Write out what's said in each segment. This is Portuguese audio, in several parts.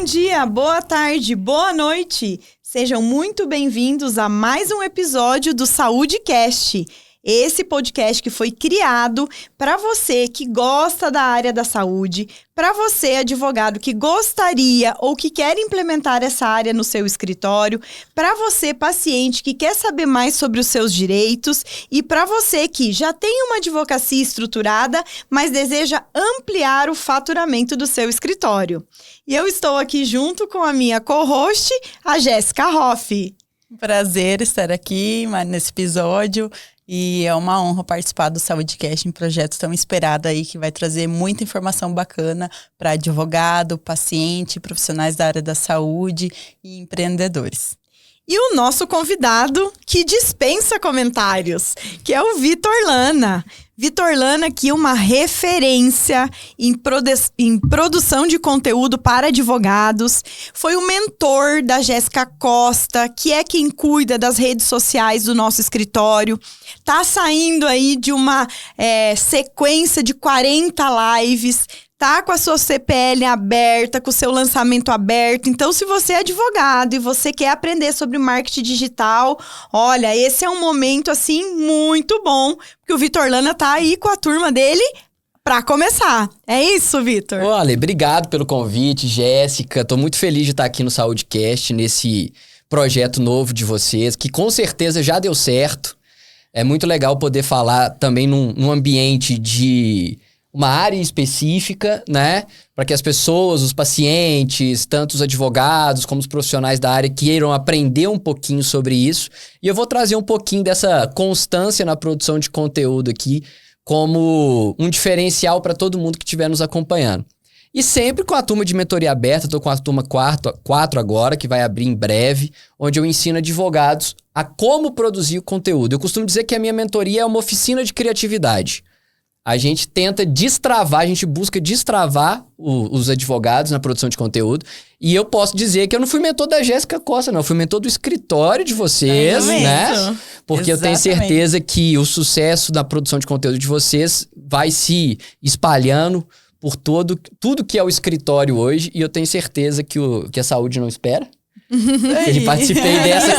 Bom dia, boa tarde, boa noite. Sejam muito bem-vindos a mais um episódio do SaúdeCast. Esse podcast que foi criado para você que gosta da área da saúde, para você, advogado, que gostaria ou que quer implementar essa área no seu escritório, para você, paciente, que quer saber mais sobre os seus direitos e para você que já tem uma advocacia estruturada, mas deseja ampliar o faturamento do seu escritório. E eu estou aqui junto com a minha co-host, a Jéssica Hoff. Prazer estar aqui nesse episódio. E é uma honra participar do SaúdeCast, um projeto tão esperado aí que vai trazer muita informação bacana para advogado, paciente, profissionais da área da saúde e empreendedores. E o nosso convidado que dispensa comentários, que é o Vitor Lana. Vitor Lana, que é uma referência em produção de conteúdo para advogados. Foi o mentor da Jéssica Costa, que é quem cuida das redes sociais do nosso escritório. Tá saindo aí de uma sequência de 40 lives. Tá com a sua CPL aberta, com o seu lançamento aberto. Então, se você é advogado e você quer aprender sobre marketing digital, olha, esse é um momento, assim, muito bom, porque o Vitor Lana tá aí com a turma dele para começar. É isso, Vitor? Olha, obrigado pelo convite, Jéssica. Tô muito feliz de estar aqui no SaúdeCast, nesse projeto novo de vocês, que com certeza já deu certo. É muito legal poder falar também num ambiente de uma área específica, né? Para que as pessoas, os pacientes, tanto os advogados como os profissionais da área queiram aprender um pouquinho sobre isso. E eu vou trazer um pouquinho dessa constância na produção de conteúdo aqui como um diferencial para todo mundo que estiver nos acompanhando. E sempre com a turma de mentoria aberta, estou com a turma 4 agora, que vai abrir em breve, onde eu ensino advogados a como produzir o conteúdo. Eu costumo dizer que a minha mentoria é uma oficina de criatividade. A gente tenta destravar, a gente busca destravar os advogados na produção de conteúdo. E eu posso dizer que eu não fui mentor da Jéssica Costa, não. Eu fui mentor do escritório de vocês, né? Porque eu tenho certeza que o sucesso da produção de conteúdo de vocês vai se espalhando por tudo que é o escritório hoje. E eu tenho certeza que a saúde não espera. Eu participei dessa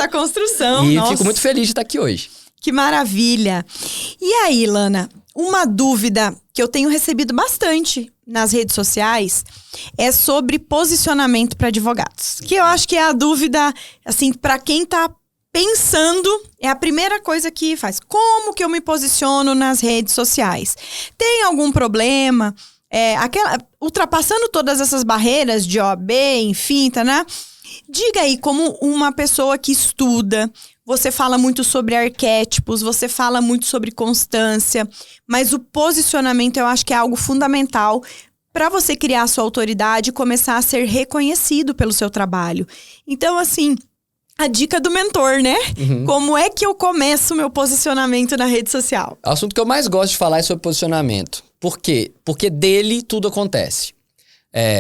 construção. E fico muito feliz de estar aqui hoje. Que maravilha! E aí, Lana, uma dúvida que eu tenho recebido bastante nas redes sociais é sobre posicionamento para advogados. Que eu acho que é a dúvida, assim, para quem tá pensando, é a primeira coisa que faz. Como que eu me posiciono nas redes sociais? Tem algum problema? Ultrapassando todas essas barreiras de OAB, enfim, tá, né? Diga aí, como uma pessoa que estuda, você fala muito sobre arquétipos, você fala muito sobre constância, mas o posicionamento eu acho que é algo fundamental para você criar a sua autoridade e começar a ser reconhecido pelo seu trabalho. Então, assim, a dica do mentor, né? Como é que eu começo o meu posicionamento na rede social? O assunto que eu mais gosto de falar é sobre posicionamento. Por quê? Porque dele tudo acontece.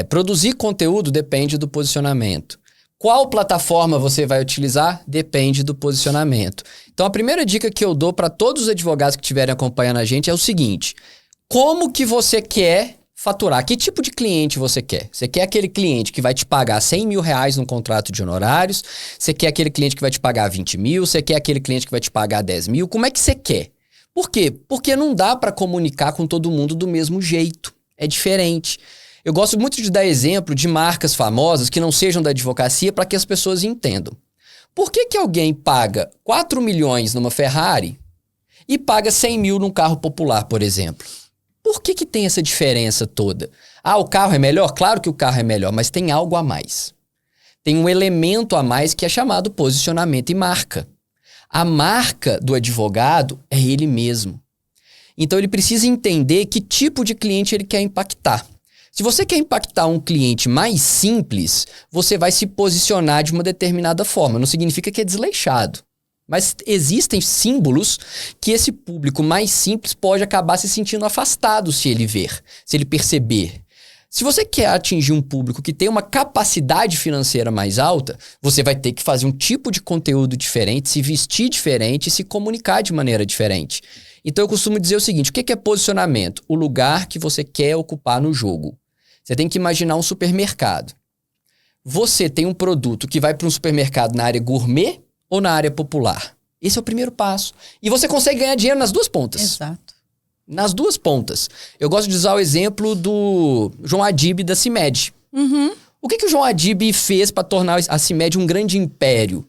Produzir conteúdo depende do posicionamento. Qual plataforma você vai utilizar? Depende do posicionamento. Então, a primeira dica que eu dou para todos os advogados que estiverem acompanhando a gente é o seguinte: como que você quer faturar? Que tipo de cliente você quer? Você quer aquele cliente que vai te pagar 100 mil reais num contrato de honorários? Você quer aquele cliente que vai te pagar 20 mil? Você quer aquele cliente que vai te pagar 10 mil? Como é que você quer? Por quê? Porque não dá para comunicar com todo mundo do mesmo jeito. É diferente. Eu gosto muito de dar exemplo de marcas famosas que não sejam da advocacia para que as pessoas entendam. Por que alguém paga 4 milhões numa Ferrari e paga 100 mil num carro popular, por exemplo? Por que tem essa diferença toda? O carro é melhor? Claro que o carro é melhor, mas tem algo a mais. Tem um elemento a mais que é chamado posicionamento e marca. A marca do advogado é ele mesmo. Então ele precisa entender que tipo de cliente ele quer impactar. Se você quer impactar um cliente mais simples, você vai se posicionar de uma determinada forma. Não significa que é desleixado. Mas existem símbolos que esse público mais simples pode acabar se sentindo afastado se ele ver, se ele perceber. Se você quer atingir um público que tem uma capacidade financeira mais alta, você vai ter que fazer um tipo de conteúdo diferente, se vestir diferente e se comunicar de maneira diferente. Então eu costumo dizer o seguinte: o que é posicionamento? O lugar que você quer ocupar no jogo. Você tem que imaginar um supermercado. Você tem um produto que vai para um supermercado na área gourmet ou na área popular? Esse é o primeiro passo. E você consegue ganhar dinheiro nas duas pontas. Exato. Nas duas pontas. Eu gosto de usar o exemplo do João Adib da CIMED. O que o João Adib fez para tornar a CIMED um grande império?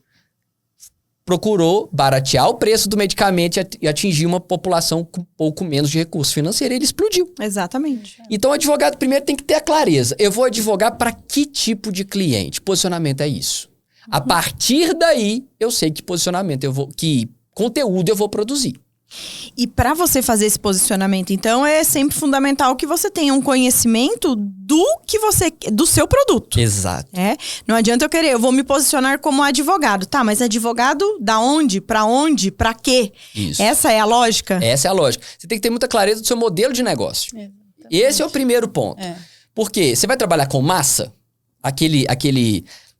Procurou baratear o preço do medicamento e atingir uma população com pouco menos de recurso financeiro. Ele explodiu. Exatamente. Então, o advogado primeiro tem que ter a clareza. Eu vou advogar para que tipo de cliente? Posicionamento é isso. A partir daí, eu sei que que conteúdo eu vou produzir. E para você fazer esse posicionamento, então, é sempre fundamental que você tenha um conhecimento do seu produto. Exato. Não adianta eu vou me posicionar como advogado. Tá, mas advogado da onde? Pra quê? Isso. Essa é a lógica? Essa é a lógica. Você tem que ter muita clareza do seu modelo de negócio. Esse é o primeiro ponto. Porque você vai trabalhar com massa,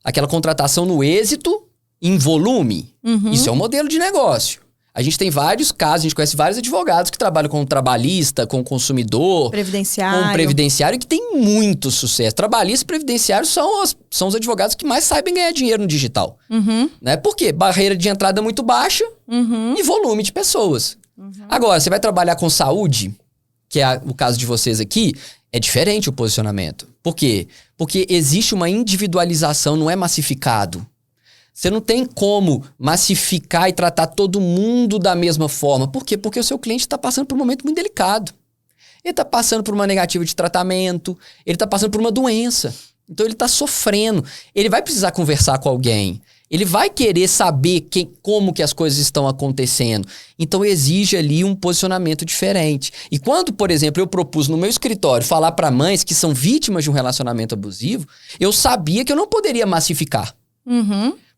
aquela contratação no êxito, em volume. Isso é um modelo de negócio. A gente tem vários casos, a gente conhece vários advogados que trabalham com trabalhista, com consumidor, com previdenciário, que tem muito sucesso. Trabalhista e previdenciário são os advogados que mais sabem ganhar dinheiro no digital. Né? Por quê? Barreira de entrada muito baixa e volume de pessoas. Agora, você vai trabalhar com saúde, que é o caso de vocês aqui, é diferente o posicionamento. Por quê? Porque existe uma individualização, não é massificado. Você não tem como massificar e tratar todo mundo da mesma forma. Por quê? Porque o seu cliente está passando por um momento muito delicado. Ele está passando por uma negativa de tratamento, ele está passando por uma doença. Então ele está sofrendo. Ele vai precisar conversar com alguém. Ele vai querer saber como que as coisas estão acontecendo. Então exige ali um posicionamento diferente. E quando, por exemplo, eu propus no meu escritório falar para mães que são vítimas de um relacionamento abusivo, eu sabia que eu não poderia massificar.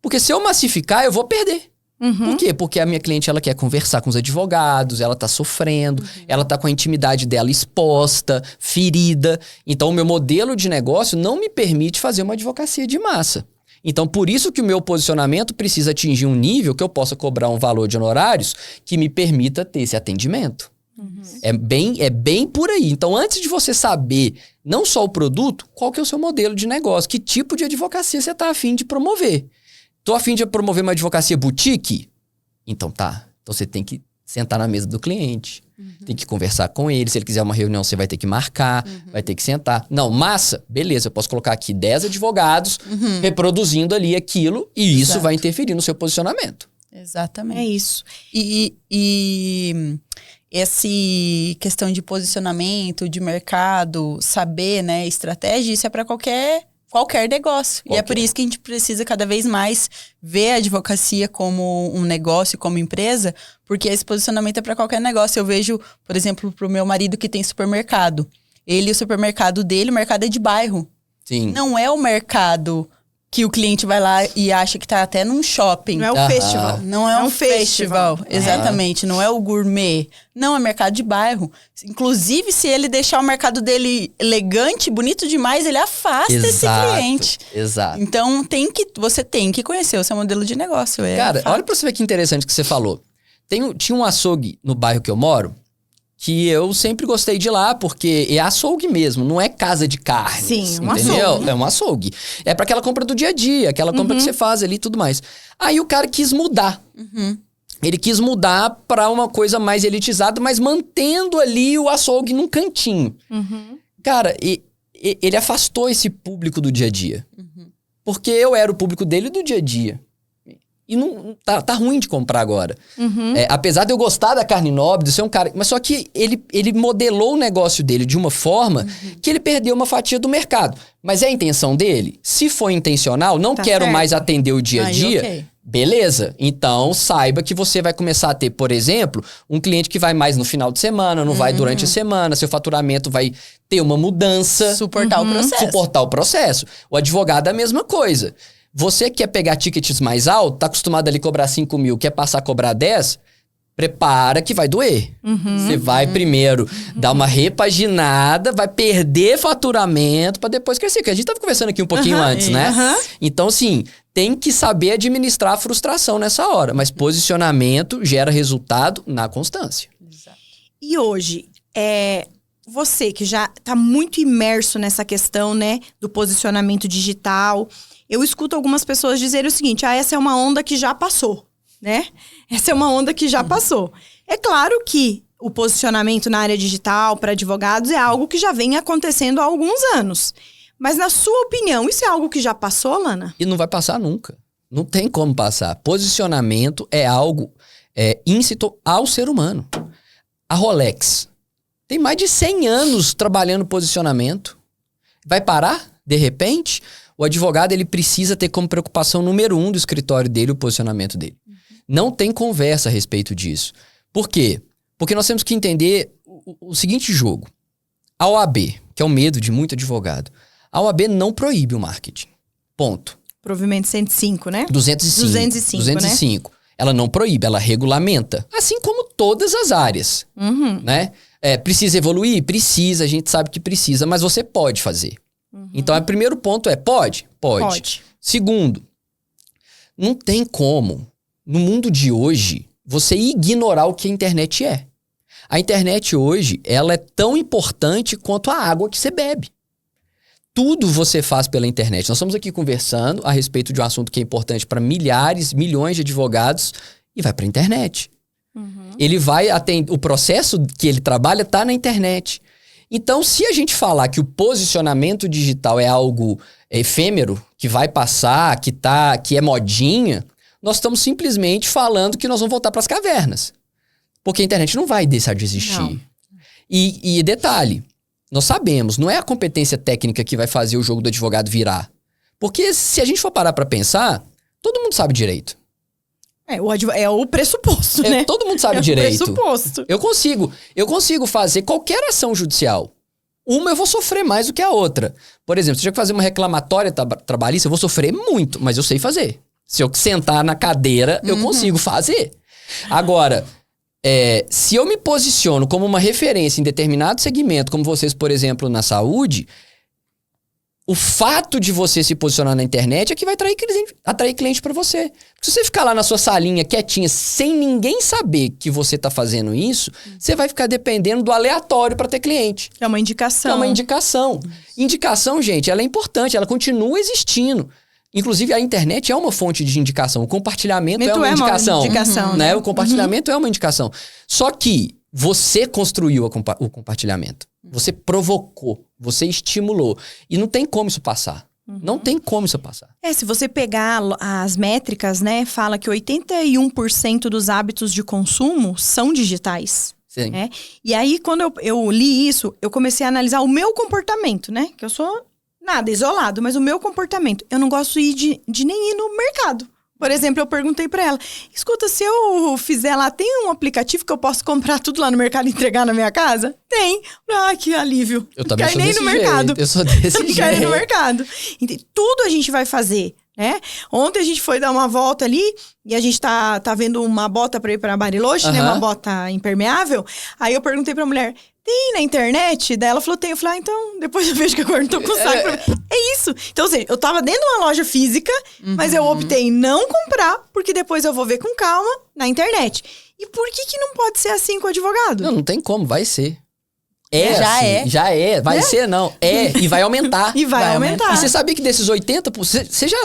Porque se eu massificar, eu vou perder. Por quê? Porque a minha cliente, ela quer conversar com os advogados, ela tá sofrendo, ela tá com a intimidade dela exposta, ferida. Então, o meu modelo de negócio não me permite fazer uma advocacia de massa. Então, por isso que o meu posicionamento precisa atingir um nível que eu possa cobrar um valor de honorários que me permita ter esse atendimento. É bem por aí. Então, antes de você saber não só o produto, qual que é o seu modelo de negócio? Que tipo de advocacia você tá a fim de promover? Tô a fim de promover uma advocacia boutique? Então tá. Então você tem que sentar na mesa do cliente. Tem que conversar com ele. Se ele quiser uma reunião, você vai ter que marcar. Vai ter que sentar. Não, massa? Beleza, eu posso colocar aqui 10 advogados reproduzindo ali aquilo. E isso vai interferir no seu posicionamento. Exatamente. É isso. E essa questão de posicionamento, de mercado, saber, né, estratégia, isso é para qualquer negócio. E é por isso que a gente precisa cada vez mais ver a advocacia como um negócio, como empresa, porque esse posicionamento é para qualquer negócio. Eu vejo, por exemplo, pro meu marido que tem supermercado. O supermercado dele, o mercado é de bairro. Sim. Não é o mercado que o cliente vai lá e acha que tá até num shopping. Não é um festival. Não é um festival. Exatamente. Não é o gourmet. Não, é mercado de bairro. Inclusive, se ele deixar o mercado dele elegante, bonito demais, ele afasta esse cliente. Exato. Então, você tem que conhecer o seu modelo de negócio. Cara, olha pra você ver que interessante que você falou. Tinha um açougue no bairro que eu moro, que eu sempre gostei de ir lá, porque é açougue mesmo, não é casa de carne. Sim, um entendeu? açougue. É um açougue. É pra aquela compra do dia a dia, aquela compra que você faz ali e tudo mais. Aí o cara quis mudar. Ele quis mudar pra uma coisa mais elitizada, mas mantendo ali o açougue num cantinho. Cara, ele afastou esse público do dia a dia. Porque eu era o público dele do dia a dia. E não tá ruim de comprar agora. Apesar de eu gostar da carne nobre, de ser um cara... Mas só que ele modelou o negócio dele de uma forma que ele perdeu uma fatia do mercado. Mas é a intenção dele? Se for intencional, não quero mais atender o dia a dia... Okay. Beleza? Então, saiba que você vai começar a ter, por exemplo, um cliente que vai mais no final de semana, não vai durante a semana, seu faturamento vai ter uma mudança. Suportar o processo. O advogado é a mesma coisa. Você quer pegar tickets mais altos, tá acostumado ali a cobrar 5 mil, quer passar a cobrar 10, prepara que vai doer. Você vai primeiro dar uma repaginada, vai perder faturamento pra depois crescer. Porque a gente tava conversando aqui um pouquinho antes, né? Então, assim, tem que saber administrar a frustração nessa hora. Mas posicionamento gera resultado na constância. E hoje, você que já está muito imerso nessa questão, né, do posicionamento digital, eu escuto algumas pessoas dizerem o seguinte, essa é uma onda que já passou, né? Essa é uma onda que já passou. É claro que o posicionamento na área digital para advogados é algo que já vem acontecendo há alguns anos. Mas na sua opinião, isso é algo que já passou, Lana? E não vai passar nunca. Não tem como passar. Posicionamento é algo íncito ao ser humano. A Rolex tem mais de 100 anos trabalhando posicionamento. Vai parar? De repente? O advogado ele precisa ter como preocupação número 1 do escritório dele o posicionamento dele. Não tem conversa a respeito disso. Por quê? Porque nós temos que entender o seguinte jogo. A OAB, que é o medo de muito advogado, a OAB não proíbe o marketing. Ponto. Provimento 105, né? 205. Né? Ela não proíbe, ela regulamenta. Assim como todas as áreas. Né? Precisa evoluir? Precisa, a gente sabe que precisa, mas você pode fazer. Então, o primeiro ponto é, pode? Pode. Segundo, não tem como, no mundo de hoje, você ignorar o que a internet é. A internet hoje, ela é tão importante quanto a água que você bebe. Tudo você faz pela internet. Nós estamos aqui conversando a respeito de um assunto que é importante para milhares, milhões de advogados e vai para a internet. Ele vai atender, o processo que ele trabalha está na internet. Então, se a gente falar que o posicionamento digital é algo efêmero, que vai passar, que é modinha, nós estamos simplesmente falando que nós vamos voltar para as cavernas. Porque a internet não vai deixar de existir. E detalhe, nós sabemos, não é a competência técnica que vai fazer o jogo do advogado virar. Porque se a gente for parar para pensar, todo mundo sabe direito. É o pressuposto, né? Todo mundo sabe direito. É o pressuposto. Eu consigo fazer qualquer ação judicial. Uma eu vou sofrer mais do que a outra. Por exemplo, se eu tiver que fazer uma reclamatória trabalhista, eu vou sofrer muito, mas eu sei fazer. Se eu sentar na cadeira, eu consigo fazer. Agora, se eu me posiciono como uma referência em determinado segmento, como vocês, por exemplo, na saúde, o fato de você se posicionar na internet é que vai atrair cliente para você. Se você ficar lá na sua salinha quietinha, sem ninguém saber que você tá fazendo isso, você vai ficar dependendo do aleatório para ter cliente. É uma indicação. Indicação, gente, ela é importante, ela continua existindo. Inclusive, a internet é uma fonte de indicação. O compartilhamento é uma indicação. Né? O compartilhamento é uma indicação. Só que você construiu o compartilhamento. Você provocou, você estimulou. E não tem como isso passar. Não tem como isso passar. Se você pegar as métricas, né, fala que 81% dos hábitos de consumo são digitais. Sim. Né? E aí, quando eu li isso, eu comecei a analisar o meu comportamento, né? Que eu sou nada, isolado, mas o meu comportamento. Eu não gosto de nem ir no mercado. Por exemplo, eu perguntei pra ela, escuta, se eu fizer lá, tem um aplicativo que eu posso comprar tudo lá no mercado e entregar na minha casa? Tem. Que alívio. Eu também sou nem desse no mercado. jeito. Eu sou desse jeito. Não quero ir no mercado. Então, tudo a gente vai fazer, né? Ontem a gente foi dar uma volta ali e a gente tá vendo uma bota pra ir pra Bariloche, né? Uma bota impermeável. Aí eu perguntei pra mulher, tem na internet? Daí ela falou, tem. Eu falei, então, depois eu vejo que agora não tô com saco. É isso. Então, ou seja, eu tava dentro de uma loja física, mas eu optei em não comprar, porque depois eu vou ver com calma na internet. E por que não pode ser assim com o advogado? Não tem como, vai ser. Já é. Vai ser, não. E vai aumentar. E vai aumentar. E você sabia que desses 80%...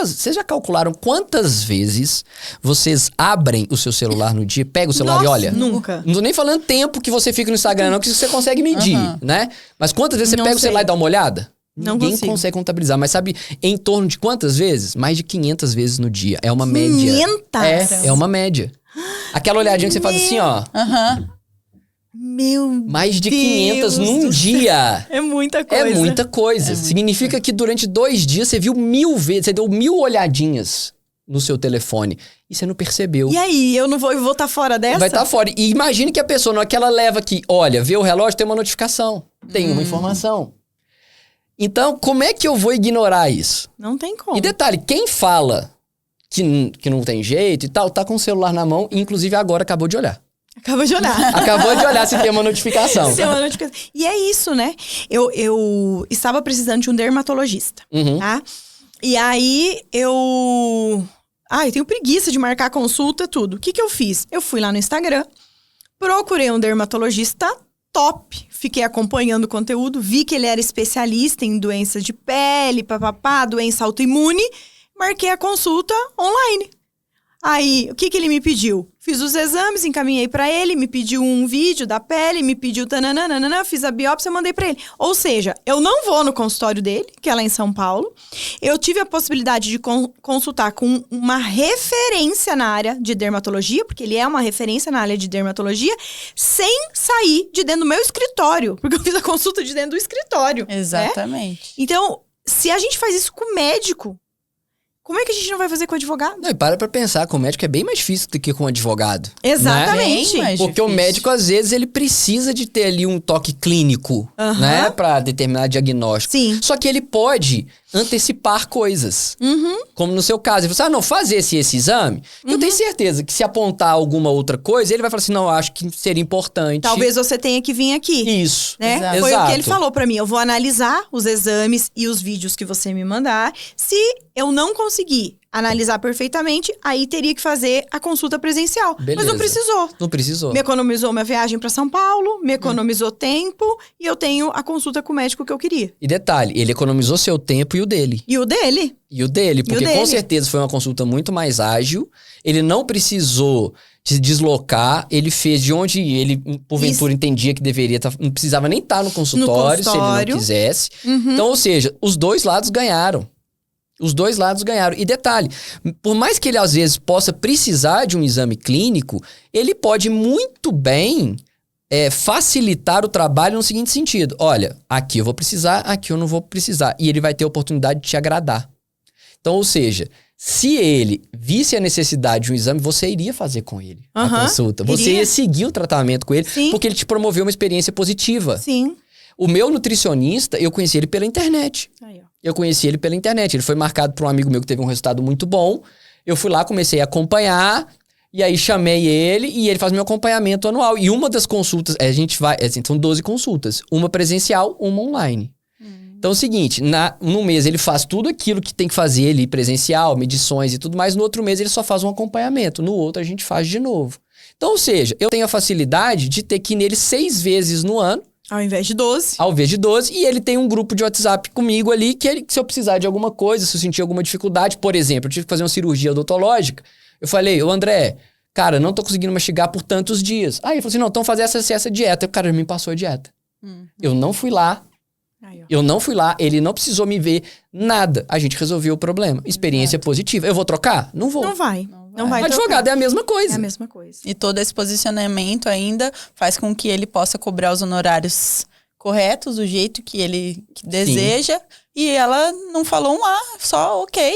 Vocês já calcularam quantas vezes vocês abrem o seu celular no dia, pega o celular e olha? Nunca. Não tô nem falando tempo que você fica no Instagram, não, que você consegue medir, né? Mas quantas vezes você pega o celular e dá uma olhada? Ninguém consegue contabilizar. Mas sabe, em torno de quantas vezes? Mais de 500 vezes no dia. É uma média. 500? É uma média. Aquela olhadinha que você faz assim, ó. Mais de 500 num dia. É muita coisa. É muita coisa. Significa que durante 2 dias você viu 1000 vezes, você deu 1000 olhadinhas no seu telefone e você não percebeu. E aí, eu não vou estar fora dessa? Vai estar fora. E imagine que a pessoa, na hora que ela leva aqui, olha, vê o relógio, tem uma notificação, tem uma informação. Então, como é que eu vou ignorar isso? Não tem como. E detalhe, quem fala que não tem jeito e tal, tá com o celular na mão, e inclusive agora acabou de olhar. Acabou de olhar. Acabou de olhar se tem uma notificação. E é isso, né? Eu estava precisando de um dermatologista, tá? E aí, eu tenho preguiça de marcar a consulta, tudo. O que eu fiz? Eu fui lá no Instagram, procurei um dermatologista top. Fiquei acompanhando o conteúdo, vi que ele era especialista em doença de pele, papapá, doença autoimune. Marquei a consulta online. Aí, o que ele me pediu? Fiz os exames, encaminhei pra ele, me pediu um vídeo da pele, me pediu tananana, fiz a biópsia, mandei pra ele. Ou seja, eu não vou no consultório dele, que é lá em São Paulo. Eu tive a possibilidade de consultar com uma referência na área de dermatologia, porque ele é uma referência na área de dermatologia, sem sair de dentro do meu escritório, porque eu fiz a consulta de dentro do escritório. Exatamente. Né? Então, se a gente faz isso com o médico, como é que a gente não vai fazer com o advogado? Não, e para pensar, com o médico é bem mais difícil do que com o advogado. Exatamente. Né? Porque o médico, às vezes, ele precisa de ter ali um toque clínico, né? Pra determinar diagnóstico. Sim. Só que ele pode antecipar coisas. Como no seu caso. Ele fala assim, não, faz esse exame. Eu tenho certeza que se apontar alguma outra coisa, ele vai falar assim, não, eu acho que seria importante. Talvez você tenha que vir aqui. Isso. Né? Exato. Foi o que ele falou pra mim. Eu vou analisar os exames e os vídeos que você me mandar. Se eu não conseguir analisar perfeitamente, aí teria que fazer a consulta presencial. Beleza. Mas não precisou. Não precisou. Me economizou minha viagem pra São Paulo, me economizou tempo e eu tenho a consulta com o médico que eu queria. E detalhe, ele economizou seu tempo e o dele. E o dele? E o dele, porque com certeza foi uma consulta muito mais ágil. Ele não precisou se deslocar, ele fez de onde ele, porventura, entendia que deveria estar. Não precisava nem estar no consultório, se ele não quisesse. Então, ou seja, os dois lados ganharam. Os dois lados ganharam. E detalhe, por mais que ele às vezes possa precisar de um exame clínico, ele pode muito bem facilitar o trabalho no seguinte sentido. Olha, aqui eu vou precisar, aqui eu não vou precisar. E ele vai ter a oportunidade de te agradar. Então, ou seja, se ele visse a necessidade de um exame, você iria fazer com ele a consulta. Você ia seguir o tratamento com ele, porque ele te promoveu uma experiência positiva. Sim. O meu nutricionista, eu conheci ele pela internet. Aí, ó. Eu conheci ele pela internet. Ele foi marcado por um amigo meu que teve um resultado muito bom. Eu fui lá, comecei a acompanhar. E aí chamei ele e ele faz meu acompanhamento anual. E uma das consultas, a gente vai... são 12 consultas. Uma presencial, uma online. Então é o seguinte, no mês ele faz tudo aquilo que tem que fazer ali, presencial, medições e tudo mais. No outro mês ele só faz um acompanhamento. No outro a gente faz de novo. Então, ou seja, eu tenho a facilidade de ter que ir nele 6 vezes no ano. Ao invés de 12. Ao invés de 12. E ele tem um grupo de WhatsApp comigo ali, que se eu precisar de alguma coisa, se eu sentir alguma dificuldade, por exemplo, eu tive que fazer uma cirurgia odontológica, eu falei, ô André, cara, não tô conseguindo mastigar por tantos dias. Aí ele falou assim, não, então fazer essa dieta. O cara me passou a dieta. Eu não fui lá. Ele não precisou me ver nada. A gente resolveu o problema. Experiência positiva. Eu vou trocar? Não vou. Não vai. Advogado é a mesma coisa. É a mesma coisa. E todo esse posicionamento ainda faz com que ele possa cobrar os honorários corretos, do jeito que ele deseja. E ela não falou um só ok.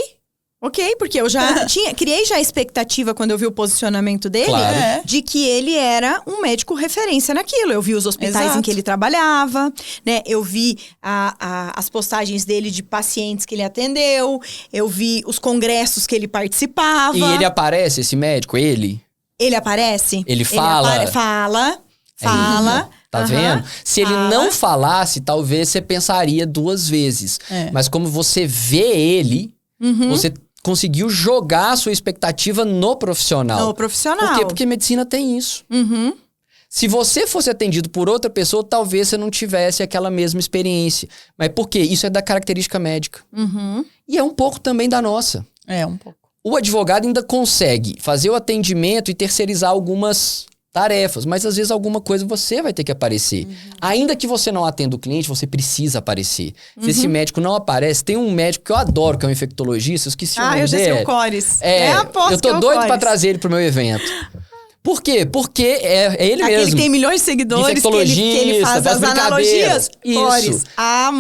Ok, porque eu já criei já a expectativa quando eu vi o posicionamento dele, Claro. de que ele era um médico referência naquilo. Eu vi os hospitais em que ele trabalhava, né? Eu vi as postagens dele de pacientes que ele atendeu, eu vi os congressos que ele participava. E ele aparece, esse médico, ele? Ele aparece? Ele fala? Fala. Tá vendo? Se ele não falasse, talvez você pensaria 2 vezes. Mas como você vê ele, você conseguiu jogar a sua expectativa no profissional. No profissional. Por quê? Porque medicina tem isso. Se você fosse atendido por outra pessoa, talvez você não tivesse aquela mesma experiência. Mas por quê? Isso é da característica médica. E é um pouco também da nossa. É, um pouco. O advogado ainda consegue fazer o atendimento e terceirizar algumas tarefas, mas às vezes alguma coisa você vai ter que aparecer. Ainda que você não atenda o cliente, você precisa aparecer. Se esse médico não aparece, tem um médico que eu adoro, que é um infectologista, eu esqueci o nome dele. Eu já sei, o Cores. Eu tô doido pra trazer ele pro meu evento. Por quê? Porque é ele mesmo. Ele tem milhões de seguidores, que ele faz as analogias. Cores.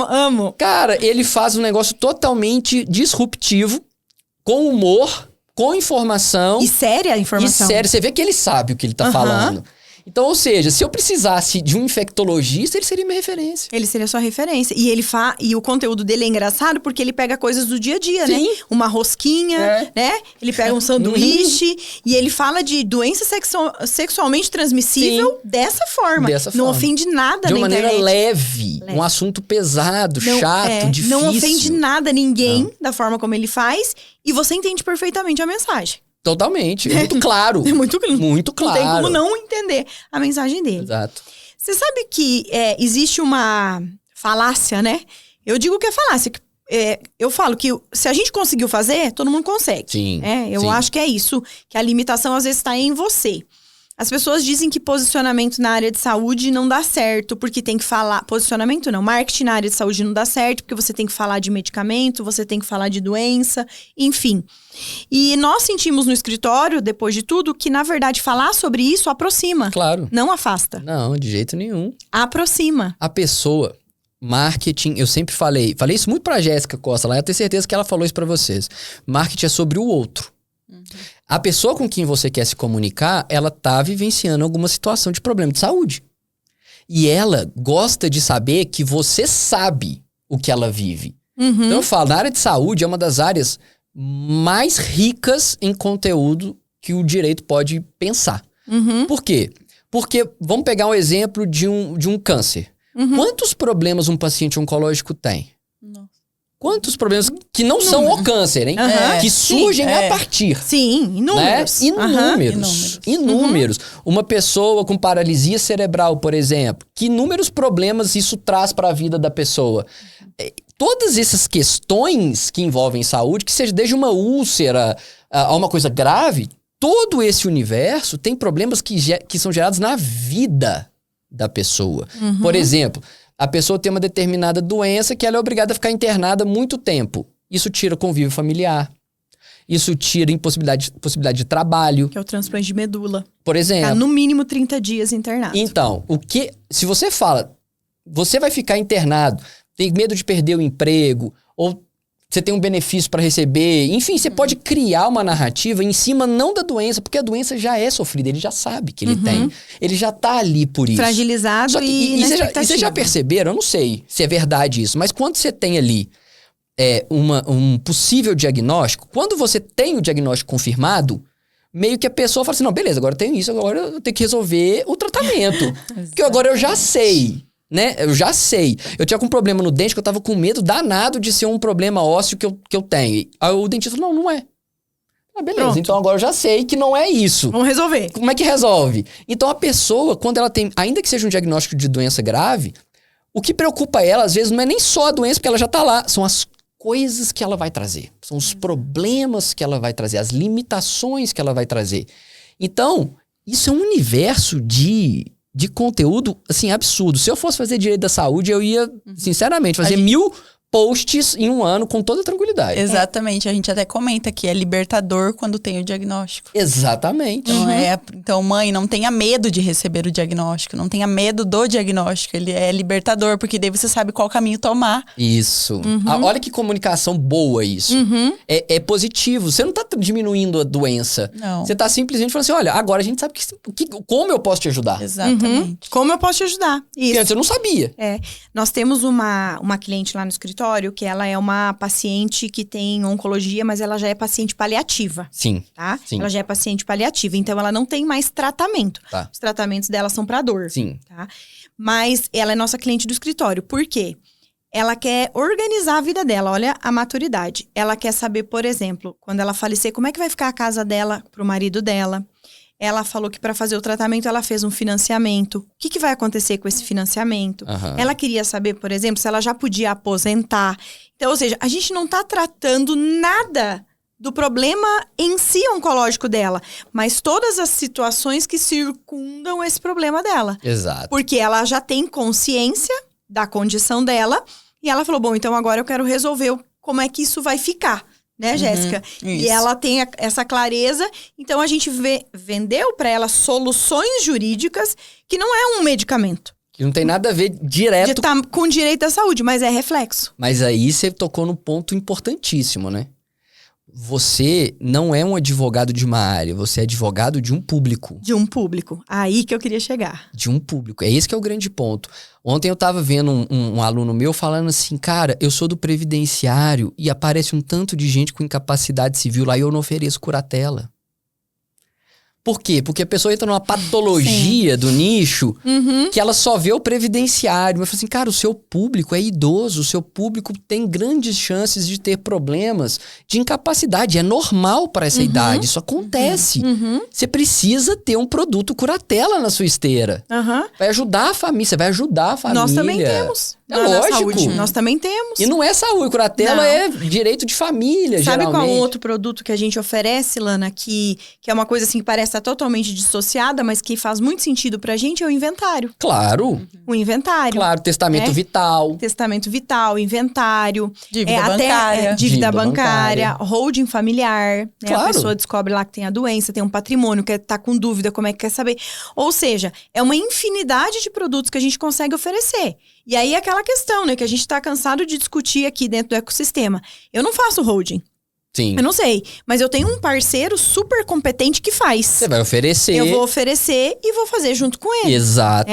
Amo. Cara, ele faz um negócio totalmente disruptivo, com humor, com informação. E séria a informação. E sério, você vê que ele sabe o que ele tá falando. Então, ou seja, se eu precisasse de um infectologista, ele seria minha referência. Ele seria sua referência. E e o conteúdo dele é engraçado porque ele pega coisas do dia a dia, né? Uma rosquinha, né? Ele pega um sanduíche e ele fala de doença sexualmente transmissível dessa forma. Não ofende nada de na internet. De uma maneira leve. Um assunto pesado, chato, difícil. Não ofende nada ninguém da forma como ele faz e você entende perfeitamente a mensagem. Totalmente. É muito claro. É muito claro. Muito claro. Não tem como não entender a mensagem dele. Exato. Você sabe que existe uma falácia, né? Eu digo que é falácia. Eu falo que se a gente conseguiu fazer, todo mundo consegue. Sim. Eu acho que é isso. Que a limitação às vezes está em você. As pessoas dizem que posicionamento na área de saúde não dá certo, porque tem que falar... Posicionamento não, marketing na área de saúde não dá certo, porque você tem que falar de medicamento, você tem que falar de doença, enfim. E nós sentimos no escritório, depois de tudo, que na verdade falar sobre isso aproxima. Claro. Não afasta. Não, de jeito nenhum. Aproxima. A pessoa, marketing, eu sempre falei isso muito pra Jéssica Costa lá, eu tenho certeza que ela falou isso pra vocês. Marketing é sobre o outro. A pessoa com quem você quer se comunicar, ela tá vivenciando alguma situação de problema de saúde. E ela gosta de saber que você sabe o que ela vive. Então eu falo, na área de saúde é uma das áreas mais ricas em conteúdo que o direito pode pensar. Por quê? Porque, vamos pegar um exemplo de um câncer. Quantos problemas um paciente oncológico tem? Nossa. Quantos problemas que não são o câncer, hein? Que surgem a partir. Sim, inúmeros. Né? Inúmeros. Uma pessoa com paralisia cerebral, por exemplo, que inúmeros problemas isso traz para a vida da pessoa. Todas essas questões que envolvem saúde, que seja desde uma úlcera a uma coisa grave, todo esse universo tem problemas que são gerados na vida da pessoa. Por exemplo, a pessoa tem uma determinada doença que ela é obrigada a ficar internada muito tempo. Isso tira convívio familiar. Isso tira possibilidade de trabalho. Que é o transplante de medula. Por exemplo. Tá no mínimo 30 dias internado. Então, se você fala, você vai ficar internado, tem medo de perder o emprego, ou você tem um benefício para receber, enfim, você pode criar uma narrativa em cima não da doença, porque a doença já é sofrida, ele já sabe que ele tem. Ele já tá ali por isso. Fragilizado e vocês já perceberam, eu não sei se é verdade isso, mas quando você tem ali um possível diagnóstico, quando você tem o diagnóstico confirmado, meio que a pessoa fala assim, não, beleza, agora eu tenho isso, agora eu tenho que resolver o tratamento. Porque agora eu já sei. Né? Eu já sei. Eu tinha um problema no dente que eu tava com medo danado de ser um problema ósseo que eu tenho. Aí o dentista falou, não é. Ah, beleza, pronto. Então agora eu já sei que não é isso. Vamos resolver. Como é que resolve? Então a pessoa, quando ela tem, ainda que seja um diagnóstico de doença grave, o que preocupa ela, às vezes, não é nem só a doença, porque ela já tá lá. São as coisas que ela vai trazer. São os problemas que ela vai trazer, as limitações que ela vai trazer. Então, isso é um universo de conteúdo, assim, absurdo. Se eu fosse fazer direito da saúde, eu ia, sinceramente, fazer 1000 posts em um ano com toda tranquilidade. Exatamente. A gente até comenta que é libertador quando tem o diagnóstico. Exatamente. Então, mãe, não tenha medo de receber o diagnóstico. Não tenha medo do diagnóstico. Ele é libertador, porque daí você sabe qual caminho tomar. Isso. Olha que comunicação boa isso. É positivo. Você não tá diminuindo a doença. Não. Você tá simplesmente falando assim, olha, agora a gente sabe como eu posso te ajudar. Exatamente. Como eu posso te ajudar. Isso. Porque antes eu não sabia. Nós temos uma cliente lá no escritório que ela é uma paciente que tem oncologia, mas ela já é paciente paliativa. Sim. Tá? Sim. Ela já é paciente paliativa, então ela não tem mais tratamento. Tá. Os tratamentos dela são para dor. Sim. Tá? Mas ela é nossa cliente do escritório. Por quê? Ela quer organizar a vida dela, olha a maturidade. Ela quer saber, por exemplo, quando ela falecer, como é que vai ficar a casa dela pro marido dela. Ela falou que para fazer o tratamento ela fez um financiamento. O que vai acontecer com esse financiamento? Ela queria saber, por exemplo, se ela já podia aposentar. Então, ou seja, a gente não está tratando nada do problema em si oncológico dela, mas todas as situações que circundam esse problema dela. Exato. Porque ela já tem consciência da condição dela e ela falou, bom, então agora eu quero resolver como é que isso vai ficar. Né, Jéssica? E ela tem essa clareza. Então, a gente vendeu para ela soluções jurídicas que não é um medicamento. Que não tem nada a ver direto com direito à saúde, mas é reflexo. Mas aí você tocou num ponto importantíssimo, né? Você não é um advogado de uma área, você é advogado de um público. De um público. Aí que eu queria chegar. De um público. É esse que é o grande ponto. Ontem eu tava vendo um aluno meu falando assim, cara, eu sou do previdenciário e aparece um tanto de gente com incapacidade civil lá e eu não ofereço curatela. Por quê? Porque a pessoa entra numa patologia do nicho que ela só vê o previdenciário. Mas fala assim, cara, o seu público é idoso, o seu público tem grandes chances de ter problemas de incapacidade. É normal para essa idade, isso acontece. Você precisa ter um produto curatela na sua esteira. Vai ajudar a família, você vai ajudar a família. Nós também temos. É lógico. Saúde. Nós também temos. E não é saúde, curatela é direito de família, Sabe geralmente. qual outro produto que a gente oferece, Lana, que é uma coisa assim que parece estar totalmente dissociada, mas que faz muito sentido pra gente, é o inventário. Claro. O inventário. Claro, testamento vital. Testamento vital, inventário. Dívida bancária. Dívida bancária, holding familiar. Né? Claro. A pessoa descobre lá que tem a doença, tem um patrimônio, quer tá com dúvida, como é que quer saber. Ou seja, é uma infinidade de produtos que a gente consegue oferecer. E aí, aquela questão, né, que a gente tá cansado de discutir aqui dentro do ecossistema. Eu não faço holding. Sim. Eu não sei, mas eu tenho um parceiro super competente que faz. Você vai oferecer. Eu vou oferecer e vou fazer junto com ele. Exato.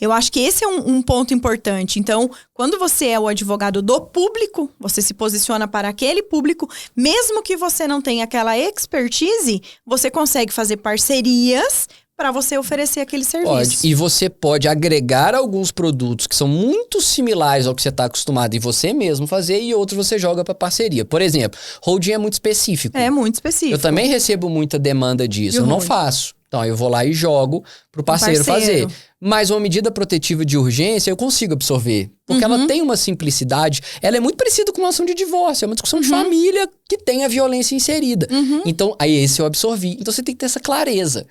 Eu acho que esse é um ponto importante. Então, quando você é o advogado do público, você se posiciona para aquele público, mesmo que você não tenha aquela expertise, você consegue fazer parcerias para você oferecer aquele serviço. Pode. E você pode agregar alguns produtos que são muito similares ao que você está acostumado e você mesmo fazer, e outros você joga para parceria. Por exemplo, holding é muito específico. É muito específico. Eu também recebo muita demanda disso. Eu não faço. Então, eu vou lá e jogo pro parceiro fazer. Mas uma medida protetiva de urgência eu consigo absorver. Porque ela tem uma simplicidade. Ela é muito parecida com uma ação de divórcio. É uma discussão de família que tem a violência inserida. Então, aí esse eu absorvi. Então, você tem que ter essa clareza.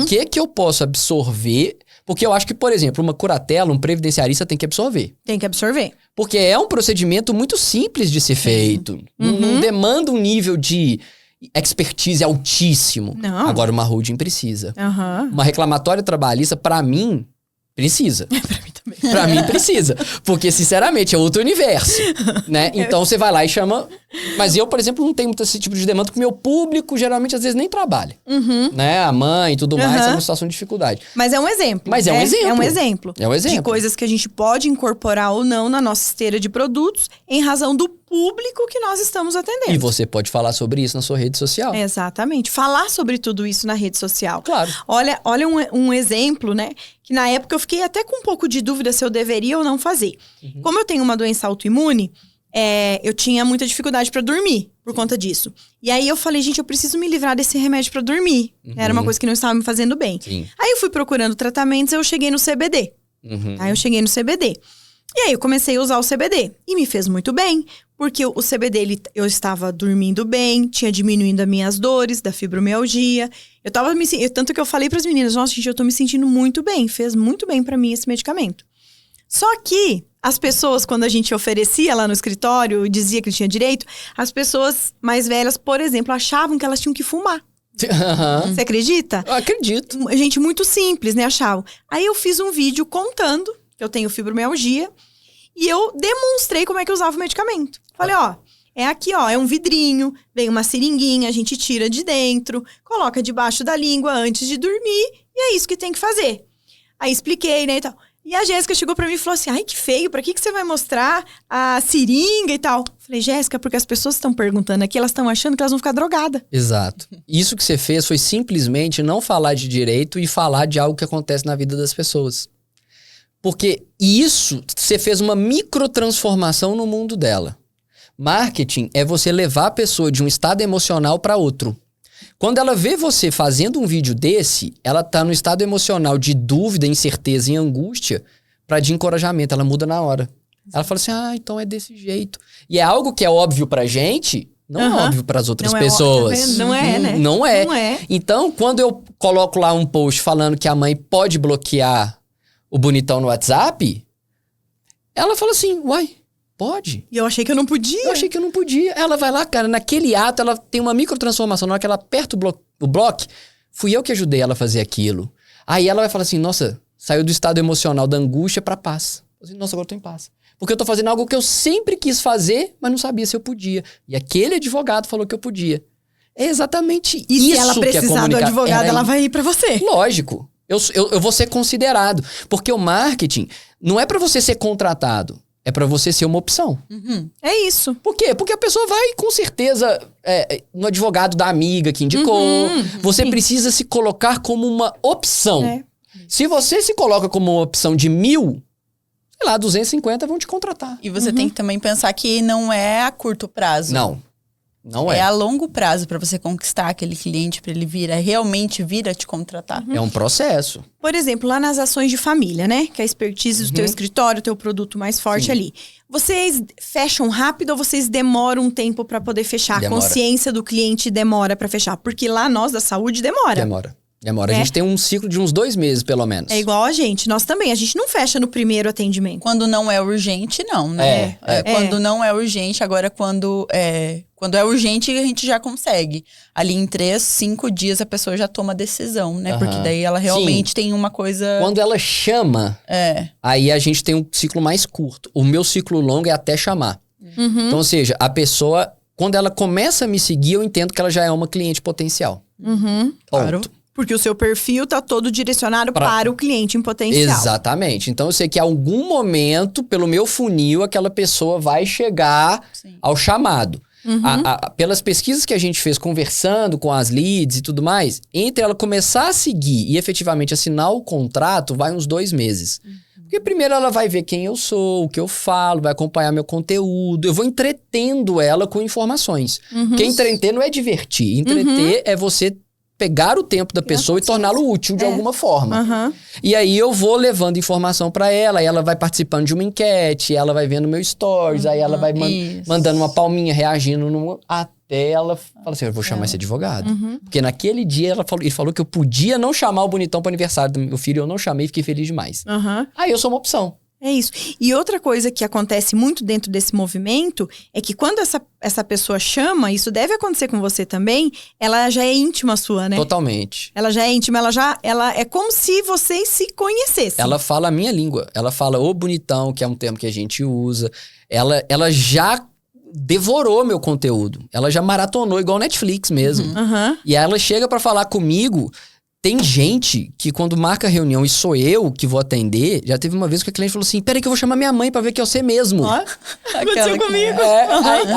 O que eu posso absorver? Porque eu acho que, por exemplo, uma curatela, um previdenciarista tem que absorver. Tem que absorver. Porque é um procedimento muito simples de ser feito. Não demanda um nível de expertise altíssimo. Não. Agora, uma holding precisa. Aham. Uma reclamatória trabalhista, pra mim, precisa. Pra mim também. Pra mim, precisa. Porque, sinceramente, é outro universo, né? Então, você vai lá e chama... Mas eu, por exemplo, não tenho muito esse tipo de demanda, porque meu público, geralmente, às vezes, nem trabalha. Né? A mãe e tudo mais, é uma situação de dificuldade. Mas é um exemplo. Mas é um exemplo. É um exemplo. É um exemplo. De coisas que a gente pode incorporar ou não na nossa esteira de produtos, em razão do público que nós estamos atendendo. E você pode falar sobre isso na sua rede social. Exatamente. Falar sobre tudo isso na rede social. Claro. Olha um exemplo, né? Que na época eu fiquei até com um pouco de dúvida se eu deveria ou não fazer. Como eu tenho uma doença autoimune, eu tinha muita dificuldade para dormir por conta disso. E aí eu falei, gente, eu preciso me livrar desse remédio para dormir. Era uma coisa que não estava me fazendo bem. Sim. Aí eu fui procurando tratamentos, eu cheguei no CBD. Aí eu cheguei no CBD. E aí eu comecei a usar o CBD. E me fez muito bem, porque o CBD, eu estava dormindo bem, tinha diminuindo as minhas dores, da fibromialgia. Tanto que eu falei para as meninas, nossa, gente, eu tô me sentindo muito bem. Fez muito bem para mim esse medicamento. Só que as pessoas, quando a gente oferecia lá no escritório, dizia que tinha direito, as pessoas mais velhas, por exemplo, achavam que elas tinham que fumar. Você acredita? Eu acredito. Gente, muito simples, né? Achavam. Aí eu fiz um vídeo contando que eu tenho fibromialgia e eu demonstrei como é que eu usava o medicamento. Falei, ó, é aqui, ó, é um vidrinho, vem uma seringuinha, a gente tira de dentro, coloca debaixo da língua antes de dormir e é isso que tem que fazer. Aí expliquei, né, e tal. E a Jéssica chegou pra mim e falou assim, ai, que feio, pra que você vai mostrar a seringa e tal? Falei, Jéssica, porque as pessoas estão perguntando aqui, elas estão achando que elas vão ficar drogadas. Exato. Isso que você fez foi simplesmente não falar de direito e falar de algo que acontece na vida das pessoas. Porque isso, você fez uma microtransformação no mundo dela. Marketing é você levar a pessoa de um estado emocional para outro. Quando ela vê você fazendo um vídeo desse, ela tá no estado emocional de dúvida, incerteza e angústia para de encorajamento. Ela muda na hora. Ela fala assim, então é desse jeito. E é algo que é óbvio pra gente, não é óbvio para as outras pessoas. Não é, né? Não é. Não é. Então, quando eu coloco lá um post falando que a mãe pode bloquear o bonitão no WhatsApp, ela fala assim, uai, pode? E eu achei que eu não podia. Eu achei que eu não podia. Ela vai lá, cara, naquele ato, ela tem uma microtransformação. Na hora que ela aperta o bloco, fui eu que ajudei ela a fazer aquilo. Aí ela vai falar assim, nossa, saiu do estado emocional da angústia pra paz. Eu assim, nossa, agora eu tô em paz. Porque eu tô fazendo algo que eu sempre quis fazer, mas não sabia se eu podia. E aquele advogado falou que eu podia. É exatamente isso que é comunicar. E se ela precisar do advogado, ela vai ir pra você. Lógico. Eu vou ser considerado. Porque o marketing não é pra você ser contratado. é para você ser uma opção. É isso. Por quê? Porque a pessoa vai, com certeza, no advogado da amiga que indicou. Você precisa se colocar como uma opção. Se você se coloca como uma opção de 1.000, sei lá, 250 vão te contratar. E você tem que também pensar que não é a curto prazo. Não é. É a longo prazo para você conquistar aquele cliente, para ele realmente vir a te contratar. É um processo. Por exemplo, lá nas ações de família, né? Que é a expertise do teu escritório, o teu produto mais forte ali. Vocês fecham rápido ou vocês demoram um tempo para poder fechar? Demora. A consciência do cliente demora para fechar? Porque lá nós da saúde demora. Demora. A gente tem um ciclo de uns 2 meses, pelo menos. É igual a gente. Nós também. A gente não fecha no primeiro atendimento. Quando não é urgente, não, né? Quando não é urgente, agora quando é urgente, a gente já consegue. Ali em 3, 5 dias a pessoa já toma decisão, né? Porque daí ela realmente tem uma coisa... Quando ela chama, aí a gente tem um ciclo mais curto. O meu ciclo longo é até chamar. Então, ou seja, a pessoa, quando ela começa a me seguir, eu entendo que ela já é uma cliente potencial. Claro. Porque o seu perfil tá todo direcionado para o cliente em potencial. Exatamente. Então, eu sei que em algum momento, pelo meu funil, aquela pessoa vai chegar ao chamado. Pelas pesquisas que a gente fez conversando com as leads e tudo mais, entre ela começar a seguir e efetivamente assinar o contrato, vai uns 2 meses. Porque primeiro ela vai ver quem eu sou, o que eu falo, vai acompanhar meu conteúdo. Eu vou entretendo ela com informações. Porque entreter não é divertir. Entreter é você pegar o tempo da pessoa e torná-lo útil de alguma forma. E aí eu vou levando informação pra ela, aí ela vai participando de uma enquete, ela vai vendo meu stories, aí ela vai mandando uma palminha, reagindo até ela fala assim, eu vou chamar esse advogado. Porque naquele dia ele falou que eu podia não chamar o bonitão pro aniversário do meu filho, eu não chamei e fiquei feliz demais. Aí eu sou uma opção. É isso. E outra coisa que acontece muito dentro desse movimento é que quando essa pessoa chama, isso deve acontecer com você também, ela já é íntima sua, né? Totalmente. Ela já é íntima, ela é como se vocês se conhecessem. Ela fala a minha língua. Ela fala ô bonitão, que é um termo que a gente usa. Ela já devorou meu conteúdo. Ela já maratonou, igual Netflix mesmo. E aí ela chega pra falar comigo. Tem gente que quando marca a reunião e sou eu que vou atender, já teve uma vez que a cliente falou assim, peraí que eu vou chamar minha mãe pra ver que é você mesmo. Aconteceu comigo.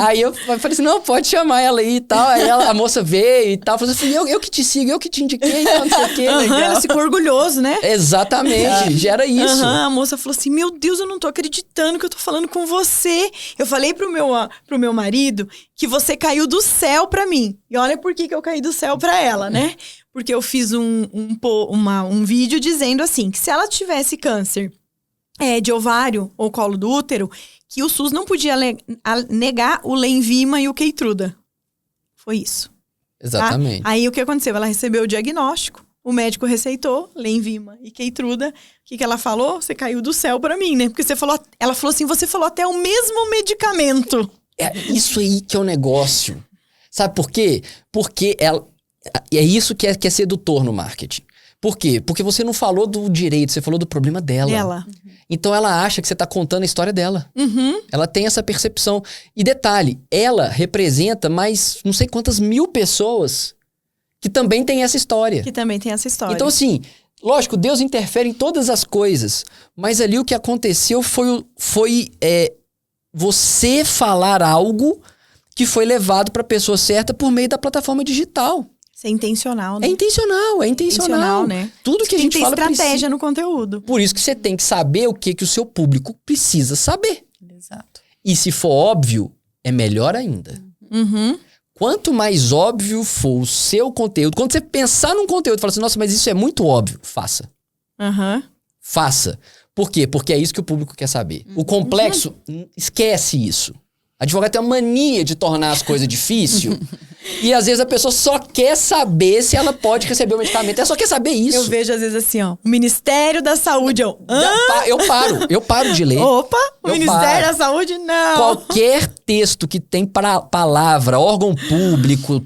Aí eu falei assim, não, pode chamar ela aí e tal. Aí a moça veio e tal. Falou assim, eu que te sigo, eu que te indiquei, não sei o quê. Ela ficou orgulhoso, né? Exatamente, gera isso. A moça falou assim, meu Deus, eu não tô acreditando que eu tô falando com você. Eu falei pro meu marido que você caiu do céu pra mim. E olha por que eu caí do céu pra ela, né? Porque eu fiz um vídeo dizendo assim, que se ela tivesse câncer de ovário ou colo do útero, que o SUS não podia negar o Lenvima e o Keytruda. Foi isso. Exatamente. Tá? Aí o que aconteceu? Ela recebeu o diagnóstico, o médico receitou Lenvima e Keytruda. O que ela falou? Você caiu do céu pra mim, né? Porque ela falou assim, você falou até o mesmo medicamento. É isso aí que é o negócio. Sabe por quê? Porque é isso que é sedutor no marketing. Por quê? Porque você não falou do direito, você falou do problema dela. Então ela acha que você tá contando a história dela. Ela tem essa percepção. E detalhe, ela representa mais não sei quantas 1000 pessoas que também tem essa história. Então assim, lógico, Deus interfere em todas as coisas. Mas ali o que aconteceu foi você falar algo que foi levado para a pessoa certa por meio da plataforma digital. Isso é intencional, né? É intencional, né? Tudo que a gente fala tem estratégia no conteúdo. Por isso que você tem que saber o que o seu público precisa saber. Exato. E se for óbvio, é melhor ainda. Quanto mais óbvio for o seu conteúdo, quando você pensar num conteúdo e falar assim, nossa, mas isso é muito óbvio, faça. Faça. Por quê? Porque é isso que o público quer saber. O complexo, esquece isso. Advogado tem uma mania de tornar as coisas difíceis. E às vezes a pessoa só quer saber se ela pode receber o medicamento. Ela só quer saber isso. Eu vejo às vezes assim, ó. O Ministério da Saúde. Eu paro de ler. Opa, o Ministério da Saúde, não. Qualquer texto que tem palavra, órgão público,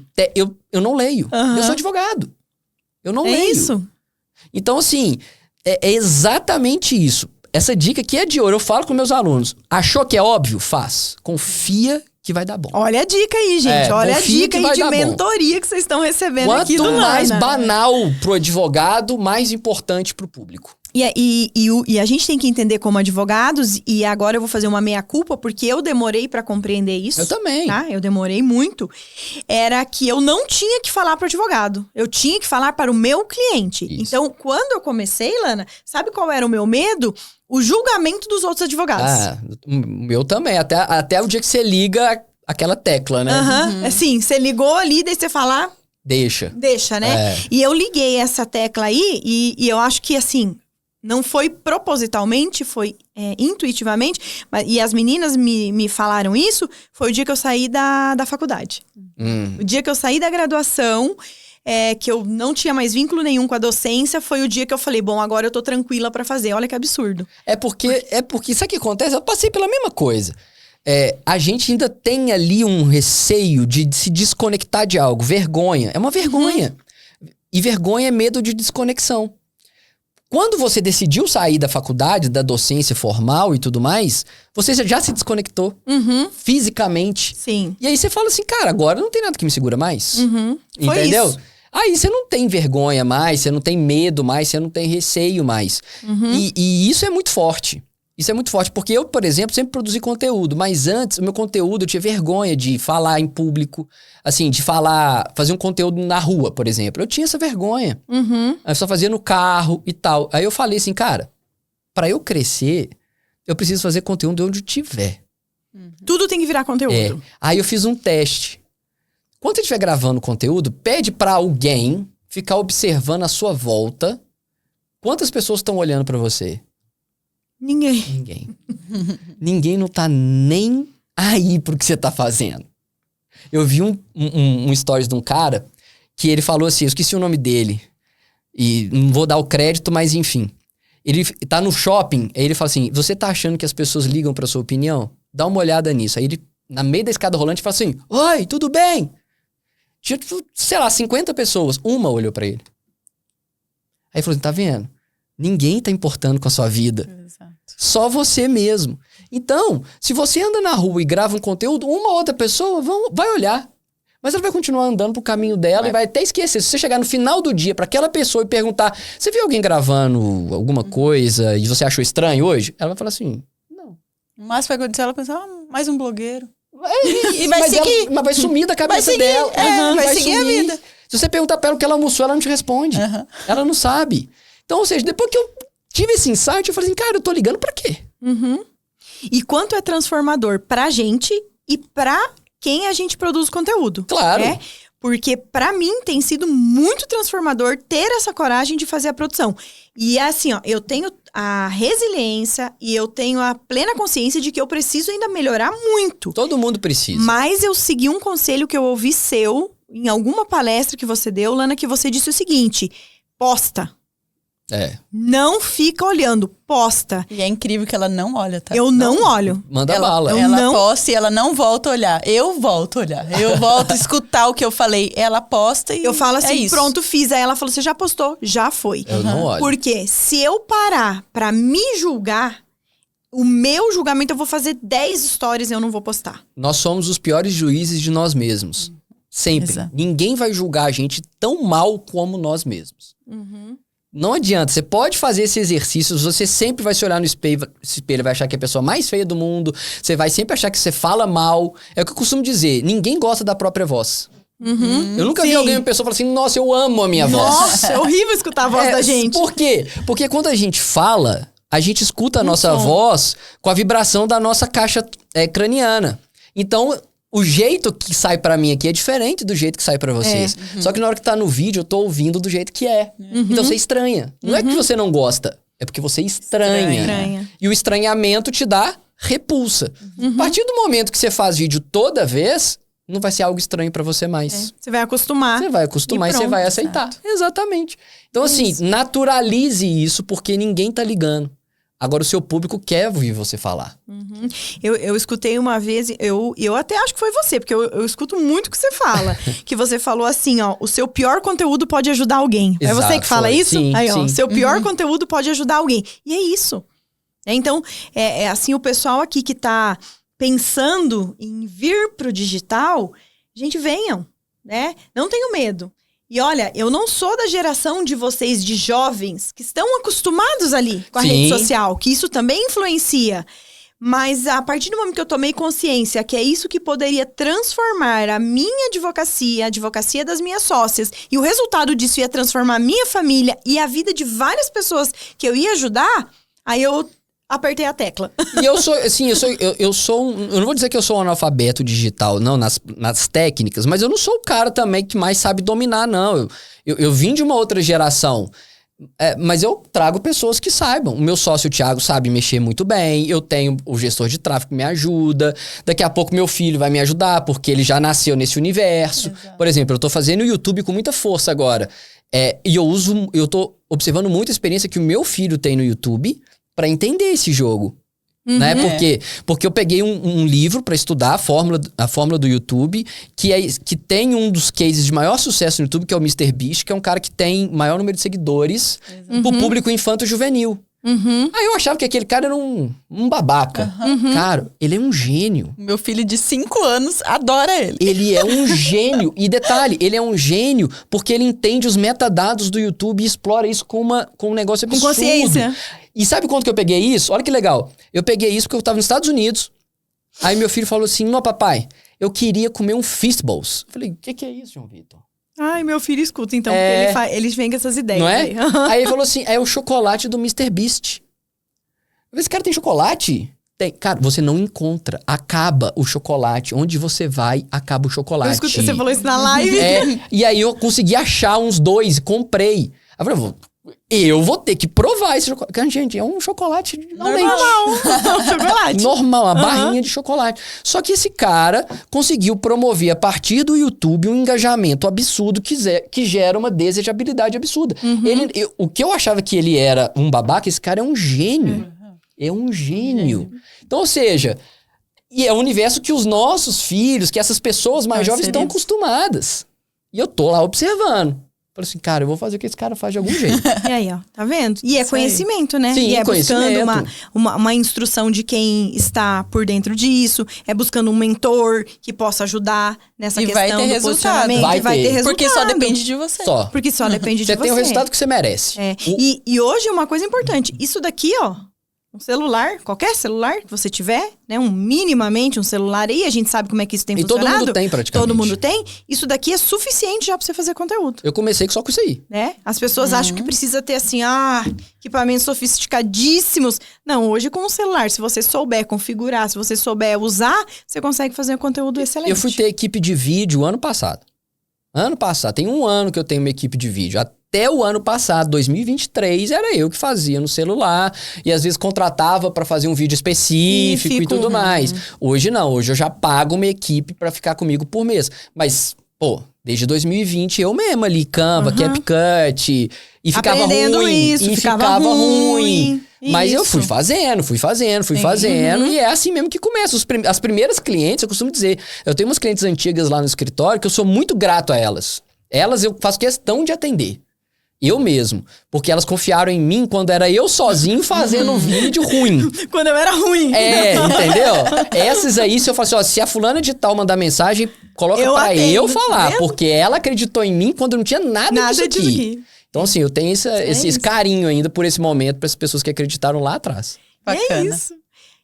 eu não leio. Eu sou advogado. Eu não leio. É isso. Então, assim, é exatamente isso. Essa dica aqui é de ouro. Eu falo com meus alunos. Achou que é óbvio? Faz. Confia que vai dar bom. Olha a dica aí, gente. Olha a dica aí de mentoria que vocês estão recebendo aqui do Quanto mais Lana. banal pro advogado, mais importante pro público. E a gente tem que entender como advogados, e agora eu vou fazer uma meia-culpa, porque eu demorei pra compreender isso. Eu também. Tá? Eu demorei muito. Era que eu não tinha que falar para o advogado. Eu tinha que falar para o meu cliente. Isso. Então, quando eu comecei, Lana, sabe qual era o meu medo? O julgamento dos outros advogados. Ah, o meu também. Até o dia que você liga aquela tecla, né? Assim, você ligou ali, daí você falar, Deixa. né? É. E eu liguei essa tecla aí, e eu acho que, assim, não foi propositalmente, foi intuitivamente. E as meninas me falaram isso, foi o dia que eu saí da faculdade. O dia que eu saí da graduação, que eu não tinha mais vínculo nenhum com a docência, foi o dia que eu falei, bom, agora eu tô tranquila pra fazer. Olha que absurdo. É porque sabe o que acontece? Eu passei pela mesma coisa. A gente ainda tem ali um receio de se desconectar de algo. Vergonha. É uma vergonha. E vergonha é medo de desconexão. Quando você decidiu sair da faculdade, da docência formal e tudo mais, você já se desconectou fisicamente. Sim. E aí você fala assim, cara, agora não tem nada que me segura mais. Foi Entendeu? isso. Aí você não tem vergonha mais, você não tem medo mais, você não tem receio mais. E isso é muito forte. Isso é muito forte, porque eu, por exemplo, sempre produzi conteúdo, mas antes, o meu conteúdo, eu tinha vergonha de falar em público, assim, de fazer um conteúdo na rua, por exemplo. Eu tinha essa vergonha. Aí eu só fazia no carro e tal. Aí eu falei assim, cara, pra eu crescer, eu preciso fazer conteúdo onde eu tiver. Tudo tem que virar conteúdo. Aí eu fiz um teste. Quando você estiver gravando conteúdo, pede pra alguém ficar observando a sua volta quantas pessoas estão olhando pra você. Ninguém. Ninguém não tá nem aí pro que você tá fazendo. Eu vi um stories de um cara que ele falou assim, eu esqueci o nome dele. E não vou dar o crédito, mas enfim. Ele tá no shopping, aí ele fala assim, você tá achando que as pessoas ligam pra sua opinião? Dá uma olhada nisso. Aí ele, na meio da escada rolante, fala assim, oi, tudo bem? Tinha, sei lá, 50 pessoas. Uma olhou pra ele. Aí ele falou assim, tá vendo? Ninguém tá importando com a sua vida. Exato. Só você mesmo. Então, se você anda na rua e grava um conteúdo, uma outra pessoa vai olhar. Mas ela vai continuar andando pro caminho dela e vai até esquecer. Se você chegar no final do dia pra aquela pessoa e perguntar, você viu alguém gravando alguma coisa e você achou estranho hoje? Ela vai falar assim, não. Mas vai acontecer, ela pensar, mais um blogueiro. E vai seguir. Mas vai sumir da cabeça dela. Vai seguir a vida. Se você perguntar pra ela o que ela almoçou, ela não te responde. Ela não sabe. Então, ou seja, depois que eu tive esse insight, eu falei assim, cara, eu tô ligando pra quê? E quanto é transformador pra gente e pra quem a gente produz conteúdo. Claro. Né? Porque pra mim tem sido muito transformador ter essa coragem de fazer a produção. E assim, ó, eu tenho a resiliência e eu tenho a plena consciência de que eu preciso ainda melhorar muito. Todo mundo precisa. Mas eu segui um conselho que eu ouvi seu em alguma palestra que você deu, Lana, que você disse o seguinte, posta. Não fica olhando, posta. E é incrível que ela não olha, tá? Eu não olho. Manda bala. Ela posta e ela não volta a olhar. Eu volto a olhar. Eu volto a escutar o que eu falei. Ela posta e eu falo assim, isso. Pronto, fiz. Aí ela falou, você já postou? Já foi. Eu não olho. Porque se eu parar pra me julgar, o meu julgamento, eu vou fazer 10 stories e eu não vou postar. Nós somos os piores juízes de nós mesmos. Sempre. Exato. Ninguém vai julgar a gente tão mal como nós mesmos. Não adianta, você pode fazer esse exercício, você sempre vai se olhar no espelho, vai achar que é a pessoa mais feia do mundo, você vai sempre achar que você fala mal. É o que eu costumo dizer, ninguém gosta da própria voz. Eu nunca vi alguém, uma pessoa falar assim, nossa, eu amo a minha voz. Nossa, é horrível escutar a voz da gente. Por quê? Porque quando a gente fala, a gente escuta a nossa voz com a vibração da nossa caixa craniana. Então, o jeito que sai pra mim aqui é diferente do jeito que sai pra vocês. Só que na hora que tá no vídeo, eu tô ouvindo do jeito que é. Então você estranha. Não é que você não gosta, é porque você estranha. E o estranhamento te dá repulsa. A partir do momento que você faz vídeo toda vez, não vai ser algo estranho pra você mais. Você vai acostumar. Você vai acostumar e você vai aceitar. Exatamente. Então assim, naturalize isso porque ninguém tá ligando. Agora o seu público quer ouvir você falar. Eu escutei uma vez, eu até acho que foi você, porque eu escuto muito o que você fala. Que você falou assim, ó, o seu pior conteúdo pode ajudar alguém. Exato, é você que fala isso? Sim, aí, ó, sim. seu pior conteúdo pode ajudar alguém. E é isso. Então, assim, o pessoal aqui que tá pensando em vir pro digital, gente, venham, né? Não tenham medo. E olha, eu não sou da geração de vocês, de jovens, que estão acostumados ali com a rede social, que isso também influencia. Mas a partir do momento que eu tomei consciência que é isso que poderia transformar a minha advocacia, a advocacia das minhas sócias, e o resultado disso ia transformar a minha família e a vida de várias pessoas que eu ia ajudar, aí eu apertei a tecla. E eu sou, assim, eu não vou dizer que eu sou um analfabeto digital, não, nas técnicas, mas eu não sou o cara também que mais sabe dominar, não. Eu vim de uma outra geração. Mas eu trago pessoas que saibam. O meu sócio, o Thiago, sabe mexer muito bem. Eu tenho o gestor de tráfego que me ajuda. Daqui a pouco meu filho vai me ajudar, porque ele já nasceu nesse universo. Exato. Por exemplo, eu tô fazendo o YouTube com muita força agora. E eu tô observando muita experiência que o meu filho tem no YouTube para entender esse jogo. Né? Porque eu peguei um livro para estudar a fórmula do YouTube, que tem um dos cases de maior sucesso no YouTube, que é o MrBeast, que é um cara que tem maior número de seguidores pro público infanto-juvenil. Aí eu achava que aquele cara era um babaca. Cara, ele é um gênio. Meu filho de 5 anos adora ele. Ele é um gênio. E detalhe, ele é um gênio porque ele entende os metadados do YouTube e explora isso com um negócio absurdo. Com consciência. E sabe quando que eu peguei isso? Olha que legal. Eu peguei isso porque eu tava nos Estados Unidos. Aí meu filho falou assim, papai, eu queria comer um Fistballs. Eu falei, o que é isso, João Vitor? Ai, meu filho escuta, então, porque eles vêm com essas ideias. Não é? Aí ele falou assim, é o chocolate do MrBeast. Eu falei, esse cara tem chocolate? Tem. Cara, você não encontra. Acaba o chocolate. Onde você vai, acaba o chocolate. Eu escutei, você falou isso na live. E aí eu consegui achar uns 2, comprei. Aí eu falei, eu vou ter que provar esse chocolate. Gente, é um chocolate normal. Chocolate. Normal, uma barrinha de chocolate. Só que esse cara conseguiu promover a partir do YouTube um engajamento absurdo que gera uma desejabilidade absurda. O que eu achava que ele era um babaca, esse cara é um gênio. É um gênio. Então, ou seja, e é um universo que os nossos filhos, que essas pessoas mais jovens estão acostumadas. E eu tô lá observando. Falei assim, cara, eu vou fazer o que esse cara faz de algum jeito. E aí, ó, tá vendo? E é conhecimento, né? Sim, e é conhecimento. buscando uma instrução de quem está por dentro disso, é buscando um mentor que possa ajudar nessa questão vai ter do resultado. posicionamento. Vai ter resultado. Porque só depende de você. Porque só depende de você. Você tem o resultado que você merece. E hoje, uma coisa importante, isso daqui, ó, um celular, qualquer celular que você tiver, né? Minimamente um celular aí, a gente sabe como é que isso tem funcionado. Todo mundo tem, praticamente. Todo mundo tem. Isso daqui é suficiente já pra você fazer conteúdo. Eu comecei só com isso aí. Né? As pessoas acham que precisa ter assim, equipamentos sofisticadíssimos. Não, hoje com o celular, se você souber configurar, se você souber usar, você consegue fazer um conteúdo excelente. Eu fui ter equipe de vídeo ano passado. Tem 1 ano que eu tenho uma equipe de vídeo. Até o ano passado, 2023, era eu que fazia no celular. E às vezes contratava pra fazer um vídeo específico e tudo mais. Hoje não, hoje eu já pago uma equipe pra ficar comigo por mês. Mas, desde 2020 eu mesmo ali, Canva, CapCut. E ficava ruim. Ficava ruim. Mas eu fui fazendo. E é assim mesmo que começa. As primeiras clientes, eu costumo dizer, eu tenho umas clientes antigas lá no escritório que eu sou muito grato a elas. Elas eu faço questão de atender. Eu mesmo. Porque elas confiaram em mim quando era eu sozinho fazendo um vídeo ruim. Quando eu era ruim. Entendeu? Essas aí, se eu falar assim, se a fulana de tal mandar mensagem, coloca pra eu falar. Tá, porque ela acreditou em mim quando não tinha nada disso aqui. Então, assim, eu tenho esse carinho ainda por esse momento para as pessoas que acreditaram lá atrás. Bacana. É isso.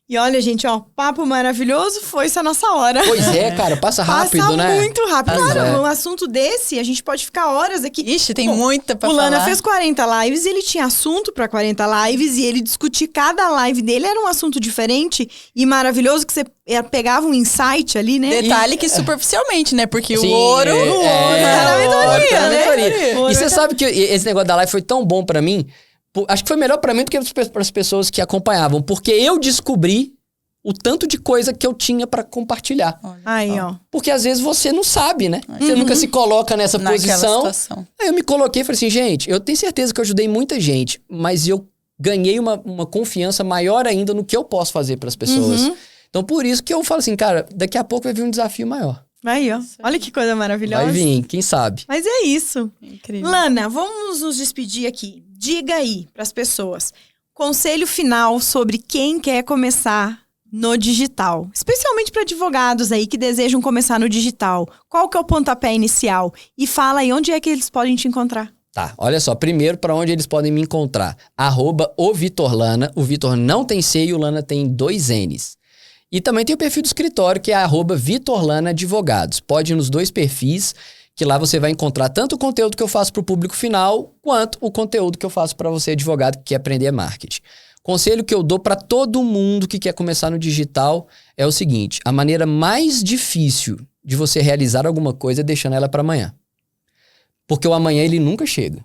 E olha, gente, ó, papo maravilhoso, foi a nossa hora. Pois é, cara, passa rápido, né? Passa muito rápido. Claro, um assunto desse, a gente pode ficar horas aqui. Ixi, tem muita pra falar. O Lana fez 40 lives, ele tinha assunto pra 40 lives, e ele discutir cada live dele, era um assunto diferente e maravilhoso, que você pegava um insight ali, né? Detalhe que superficialmente, né? Porque sim, o ouro tá na mentoria, né? E você sabe que esse negócio da live foi tão bom pra mim. Acho que foi melhor pra mim do que para as pessoas que acompanhavam. Porque eu descobri o tanto de coisa que eu tinha pra compartilhar. Aí, ó. Porque às vezes você não sabe, né? Você nunca se coloca nessa posição. Situação. Aí eu me coloquei e falei assim, gente, eu tenho certeza que eu ajudei muita gente. Mas eu ganhei uma confiança maior ainda no que eu posso fazer pras pessoas. Então por isso que eu falo assim, cara, daqui a pouco vai vir um desafio maior. Aí, ó. Olha que coisa maravilhosa. Vai vir, quem sabe. Mas é isso. Incrível. Lana, vamos nos despedir aqui. Diga aí pras pessoas. Conselho final sobre quem quer começar no digital, especialmente para advogados aí que desejam começar no digital. Qual que é o pontapé inicial? E fala aí, onde é que eles podem te encontrar? Tá, olha só, primeiro para onde eles podem me encontrar, @ovitorlana, o Vitor não tem C e o Lana tem 2 N's. E também tem o perfil do escritório, que é @Vitorlana Advogados. Pode ir nos 2 perfis, que lá você vai encontrar tanto o conteúdo que eu faço para o público final, quanto o conteúdo que eu faço para você, advogado, que quer aprender marketing. Conselho que eu dou para todo mundo que quer começar no digital é o seguinte: a maneira mais difícil de você realizar alguma coisa é deixando ela para amanhã. Porque o amanhã ele nunca chega.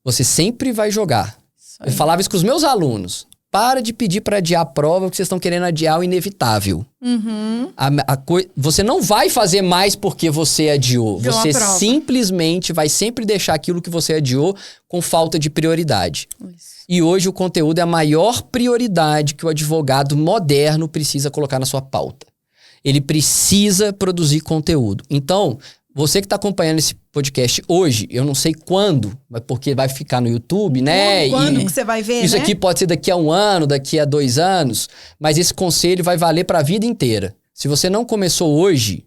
Você sempre vai jogar. Eu falava isso com os meus alunos. Para de pedir para adiar a prova, porque vocês estão querendo adiar o inevitável. Uhum. Você não vai fazer mais porque você adiou. Deu Você uma prova. simplesmente vai sempre deixar aquilo que você adiou com falta de prioridade. Isso. E hoje o conteúdo é a maior prioridade que o advogado moderno precisa colocar na sua pauta. Ele precisa produzir conteúdo. Então, você que está acompanhando esse podcast hoje, eu não sei quando, mas porque vai ficar no YouTube, né? Quando que você vai ver, Isso né? aqui pode ser daqui a 1 ano, daqui a 2 anos, mas esse conselho vai valer para a vida inteira. Se você não começou hoje,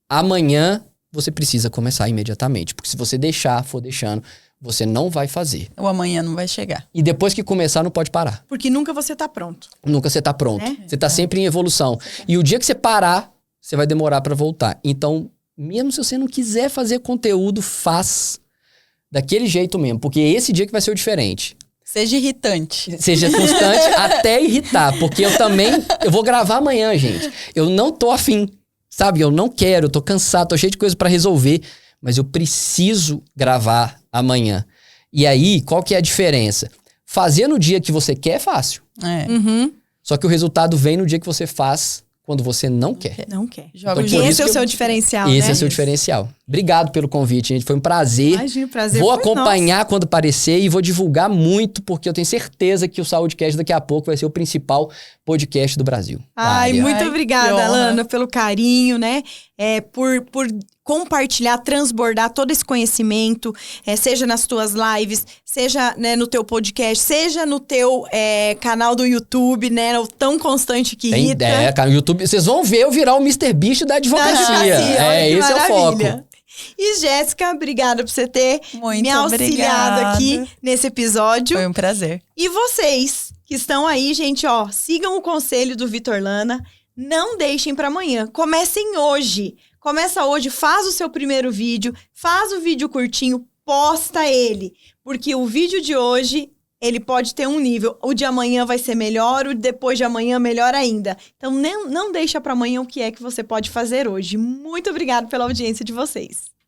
amanhã você precisa começar imediatamente. Porque se você for deixando, você não vai fazer. O amanhã não vai chegar. E depois que começar, não pode parar. Porque nunca você tá pronto. Nunca você tá pronto. Né? Você tá sempre em evolução. E o dia que você parar, você vai demorar para voltar. Então, mesmo se você não quiser fazer conteúdo, faz daquele jeito mesmo. Porque é esse dia que vai ser o diferente. Seja irritante. Seja constante até irritar. Porque eu vou gravar amanhã, gente. Eu não tô afim, sabe? Eu não quero, eu tô cansado, tô cheio de coisa para resolver. Mas eu preciso gravar amanhã. E aí, qual que é a diferença? Fazer no dia que você quer é fácil. É. Uhum. Só que o resultado vem no dia que você faz quando você não quer. Não quer. Joga Então, o E por jogo. esse isso é o que seu diferencial, Esse né? é o seu diferencial. Obrigado pelo convite, gente. Foi um prazer. Imagina, o prazer Vou foi acompanhar quando aparecer e vou divulgar muito, porque eu tenho certeza que o SaúdeCast daqui a pouco vai ser o principal podcast do Brasil. Ai, Área. muito Ai, que obrigada, honra. Alana, pelo carinho, né? Por compartilhar, transbordar todo esse conhecimento, seja nas tuas lives, seja, né, no teu podcast, seja no teu canal do YouTube, né? O tão constante que Tem irrita. ideia, cara. No YouTube, vocês vão ver eu virar o Mr. Beast da advocacia. olha que Esse é o maravilha. foco. E Jéssica, obrigada por você ter Muito me auxiliado obrigada. aqui nesse episódio. Foi um prazer. E vocês que estão aí, gente, ó, sigam o conselho do Vitor Lana. Não deixem para amanhã. Comecem hoje. Começa hoje, faz o seu primeiro vídeo, faz o vídeo curtinho, posta ele. Porque o vídeo de hoje, ele pode ter um nível. O de amanhã vai ser melhor, o depois de amanhã melhor ainda. Então, não deixa para amanhã o que é que você pode fazer hoje. Muito obrigada pela audiência de vocês.